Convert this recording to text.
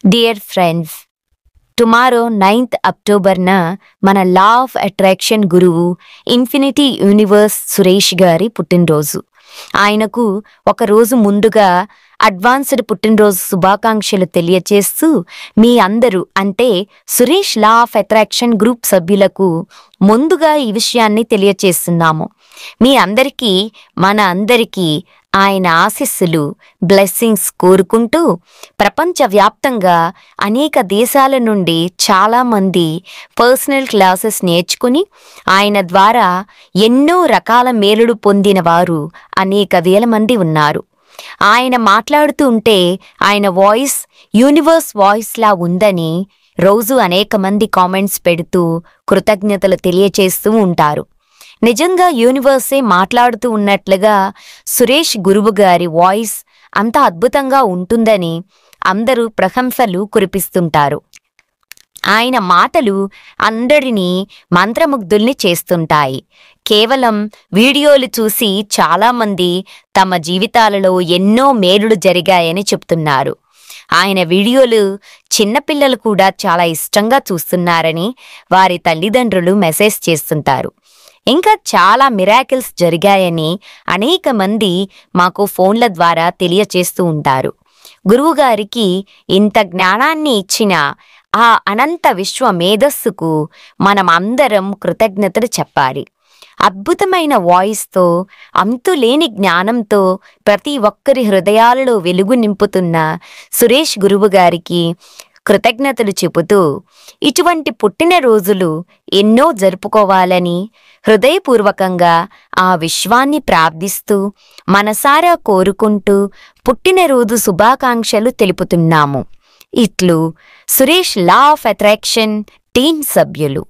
Dear friends, tomorrow 9th అక్టోబర్న మన law of attraction గురువు infinity universe Suresh గారి పుట్టినరోజు. ఆయనకు ఒక రోజు ముందుగా అడ్వాన్స్డ్ పుట్టినరోజు శుభాకాంక్షలు తెలియచేస్తూ మీ అందరూ అంటే Suresh law of attraction group సభ్యులకు ముందుగా ఈ విషయాన్ని తెలియచేస్తున్నాము. మీ అందరికీ మన అందరికీ ఆయన ఆశీస్సులు బ్లెస్సింగ్స్ కోరుకుంటూ ప్రపంచవ్యాప్తంగా అనేక దేశాల నుండి చాలామంది పర్సనల్ క్లాసెస్ నేర్చుకుని ఆయన ద్వారా ఎన్నో రకాల మేలులు పొందిన వారు అనేక వేల మంది ఉన్నారు. ఆయన మాట్లాడుతూ ఉంటే ఆయన వాయిస్ యూనివర్స్ వాయిస్లా ఉందని రోజు అనేక మంది కామెంట్స్ పెడుతూ కృతజ్ఞతలు తెలియచేస్తూ ఉంటారు. నిజంగా యూనివర్సే మాట్లాడుతూ ఉన్నట్లుగా సురేష్ గురువు గారి వాయిస్ అంత అద్భుతంగా ఉంటుందని అందరూ ప్రశంసలు కురిపిస్తుంటారు. ఆయన మాటలు అందరినీ మంత్రముగ్ధుల్ని చేస్తుంటాయి. కేవలం వీడియోలు చూసి చాలామంది తమ జీవితాలలో ఎన్నో మేలులు జరిగాయని చెప్తున్నారు. ఆయన వీడియోలు చిన్నపిల్లలు కూడా చాలా ఇష్టంగా చూస్తున్నారని వారి తల్లిదండ్రులు మెసేజ్ చేస్తుంటారు. ఇంకా చాలా మిరాకిల్స్ జరిగాయని అనేక మంది మాకు ఫోన్ల ద్వారా తెలియచేస్తూ ఉంటారు. గురువుగారికి ఇంత జ్ఞానాన్ని ఇచ్చిన ఆ అనంత విశ్వ మేధస్సుకు మనం అందరం కృతజ్ఞతలు చెప్పాలి. అద్భుతమైన వాయిస్తో అంతులేని జ్ఞానంతో ప్రతి ఒక్కరి హృదయాలలో వెలుగు నింపుతున్న సురేష్ గురువు గారికి కృతజ్ఞతలు చెబుతూ ఇటువంటి పుట్టినరోజులు ఎన్నో జరుపుకోవాలని హృదయపూర్వకంగా ఆ విశ్వాన్ని ప్రార్థిస్తూ మనసారా కోరుకుంటూ పుట్టినరోజు శుభాకాంక్షలు తెలుపుతున్నాము. ఇట్లు Suresh law of attraction team సభ్యులు.